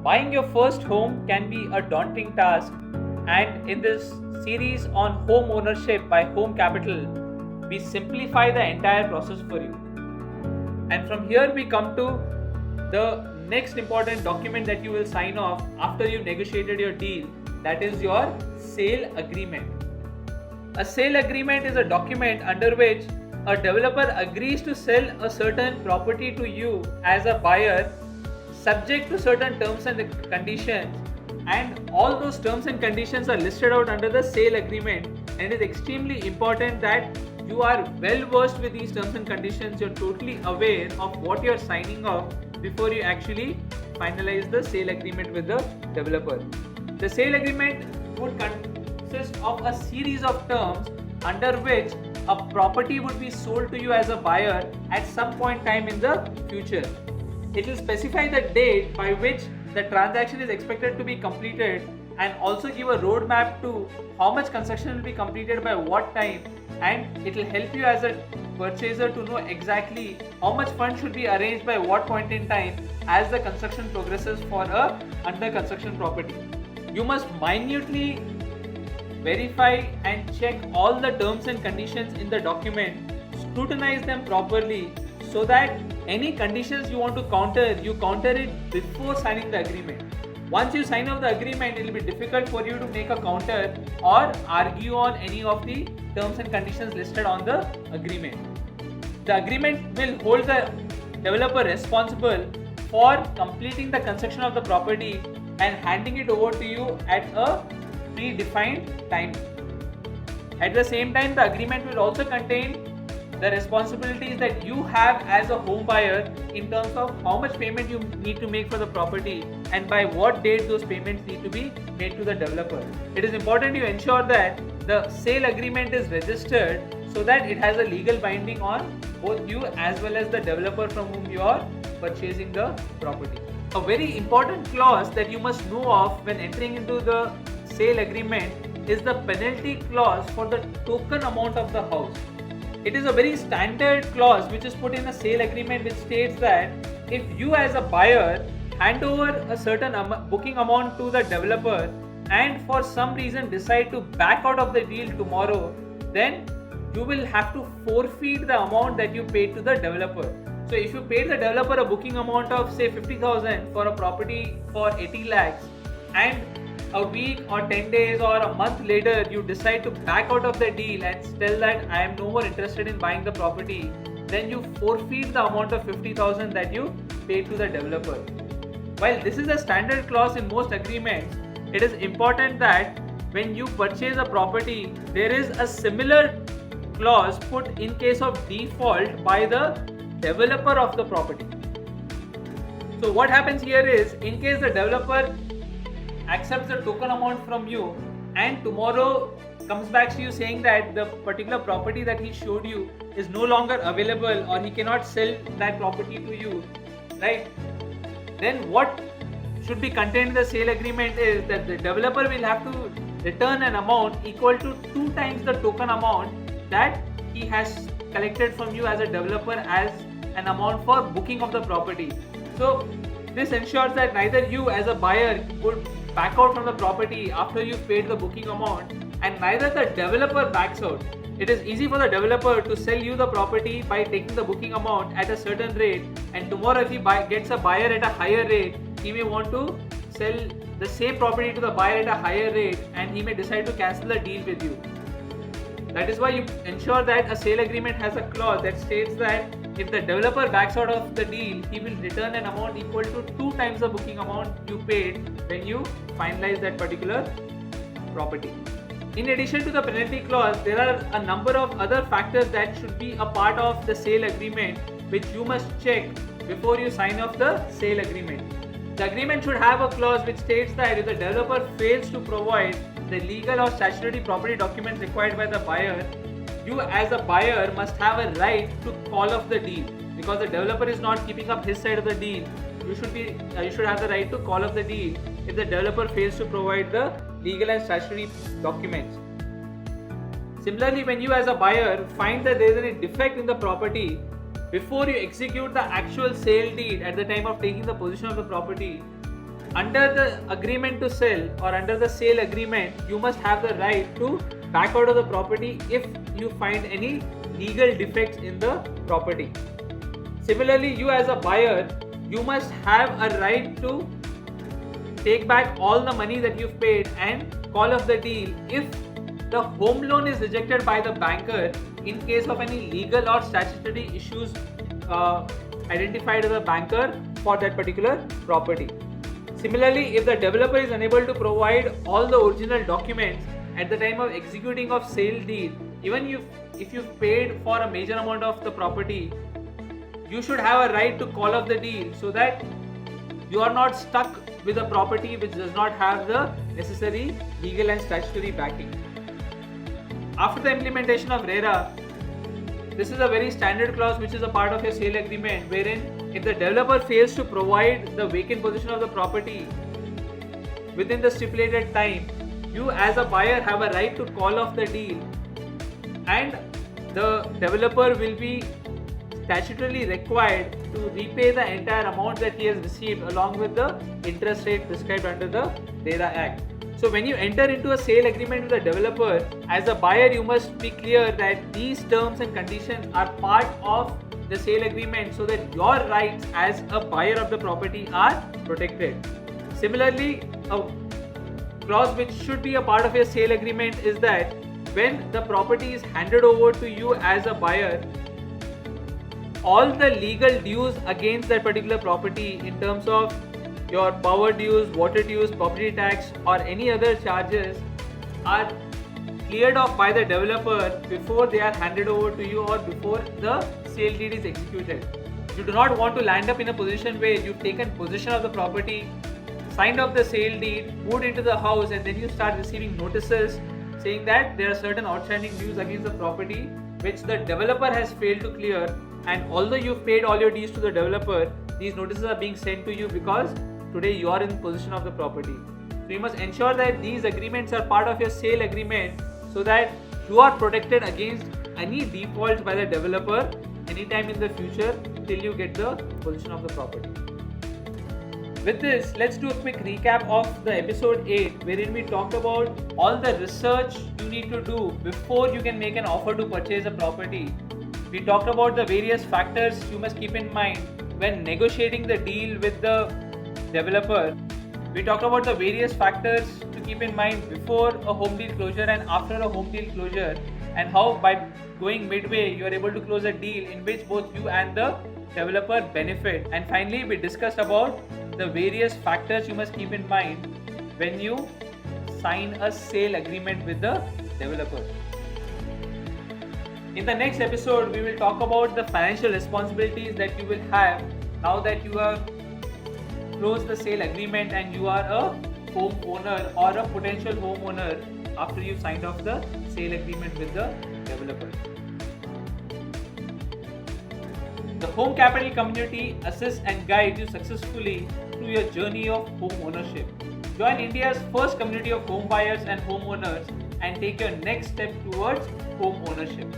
Buying your first home can be a daunting task, and in this series on home ownership by Home Capital, we simplify the entire process for you. And from here, we come to the next important document that you will sign off after you negotiated your deal, that is your sale agreement. A sale agreement is a document under which a developer agrees to sell a certain property to you as a buyer, subject to certain terms and conditions, and all those terms and conditions are listed out under the sale agreement. And it is extremely important that you are well versed with these terms and conditions, you're totally aware of what you're signing off before you actually finalize the sale agreement with the developer. The sale agreement would consist of a series of terms under which a property would be sold to you as a buyer at some point in time in the future. It will specify the date by which the transaction is expected to be completed and also give a roadmap to how much construction will be completed by what time, and it will help you as a purchaser to know exactly how much funds should be arranged by what point in time as the construction progresses for a under construction property. You must minutely verify and check all the terms and conditions in the document, scrutinize them properly so that any conditions you want to counter, you counter it before signing the agreement. Once you sign off the agreement, it will be difficult for you to make a counter or argue on any of the terms and conditions listed on the agreement. The agreement will hold the developer responsible for completing the construction of the property and handing it over to you at a predefined time. At the same time, the agreement will also contain the responsibilities that you have as a home buyer in terms of how much payment you need to make for the property and by what date those payments need to be made to the developer. It is important you ensure that the sale agreement is registered so that it has a legal binding on both you as well as the developer from whom you are purchasing the property. A very important clause that you must know of when entering into the sale agreement is the penalty clause for the token amount of the house. It is a very standard clause which is put in a sale agreement which states that if you as a buyer hand over a certain booking amount to the developer and for some reason decide to back out of the deal tomorrow, then you will have to forfeit the amount that you paid to the developer. So if you paid the developer a booking amount of say 50,000 for a property for 80 lakhs and a week or 10 days or a month later you decide to back out of the deal and tell that I am no more interested in buying the property, then you forfeit the amount of 50,000 that you paid to the developer. While this is a standard clause in most agreements, it is important that when you purchase a property, there is a similar clause put in case of default by the developer of the property. So what happens here is, in case the developer accepts the token amount from you and tomorrow comes back to you saying that the particular property that he showed you is no longer available or he cannot sell that property to you, right? Then what should be contained in the sale agreement is that the developer will have to return an amount equal to 2 times the token amount that he has collected from you as a developer as an amount for booking of the property. So this ensures that neither you as a buyer would back out from the property after you paid the booking amount and neither the developer backs out. It is easy for the developer to sell you the property by taking the booking amount at a certain rate, and tomorrow if he gets a buyer at a higher rate, he may want to sell the same property to the buyer at a higher rate and he may decide to cancel the deal with you. That is why you ensure that a sale agreement has a clause that states that if the developer backs out of the deal, he will return an amount equal to 2 times the booking amount you paid when you finalize that particular property. In addition to the penalty clause, there are a number of other factors that should be a part of the sale agreement which you must check before you sign off the sale agreement. The agreement should have a clause which states that if the developer fails to provide the legal or statutory property documents required by the buyer, you as a buyer must have a right to call off the deal. Because the developer is not keeping up his side of the deal, you should have the right to call off the deal if the developer fails to provide the legal and statutory documents. Similarly, when you as a buyer find that there is any defect in the property, before you execute the actual sale deed at the time of taking the possession of the property, under the agreement to sell or under the sale agreement, you must have the right to back out of the property if you find any legal defects in the property. Similarly, you as a buyer, you must have a right to take back all the money that you've paid and call off the deal if the home loan is rejected by the banker in case of any legal or statutory issues identified as a banker for that particular property. Similarly, if the developer is unable to provide all the original documents at the time of executing of sale deed, even if you've paid for a major amount of the property, you should have a right to call off the deal so that you are not stuck with a property which does not have the necessary legal and statutory backing. After the implementation of RERA, this is a very standard clause which is a part of your sale agreement, wherein if the developer fails to provide the vacant position of the property within the stipulated time, you as a buyer have a right to call off the deal, and the developer will be statutorily required to repay the entire amount that he has received along with the interest rate prescribed under the RERA Act. So when you enter into a sale agreement with the developer, as a buyer you must be clear that these terms and conditions are part of the sale agreement so that your rights as a buyer of the property are protected. Similarly, a clause which should be a part of your sale agreement is that when the property is handed over to you as a buyer, all the legal dues against that particular property in terms of your power dues, water dues, property tax or any other charges are cleared off by the developer before they are handed over to you or before the sale deed is executed. You do not want to land up in a position where you've taken possession of the property, signed off the sale deed, moved into the house, and then you start receiving notices saying that there are certain outstanding dues against the property which the developer has failed to clear, and although you've paid all your dues to the developer, these notices are being sent to you because today you are in possession of the property. So you must ensure that these agreements are part of your sale agreement so that you are protected against any defaults by the developer anytime in the future till you get the possession of the property. With this, let's do a quick recap of the episode 8 wherein we talked about all the research you need to do before you can make an offer to purchase a property. We talked about the various factors you must keep in mind when negotiating the deal with the developer. We talked about the various factors to keep in mind before a home deal closure and after a home deal closure, and how by going midway you are able to close a deal in which both you and the developer benefit. And finally, we discussed about the various factors you must keep in mind when you sign a sale agreement with the developer. In the next episode, we will talk about the financial responsibilities that you will have now that you have closed the sale agreement and you are a home owner or a potential homeowner after you signed off the sale agreement with the developer. The Home Capital community assists and guides you successfully through your journey of home ownership. Join India's first community of home buyers and homeowners and take your next step towards home ownership.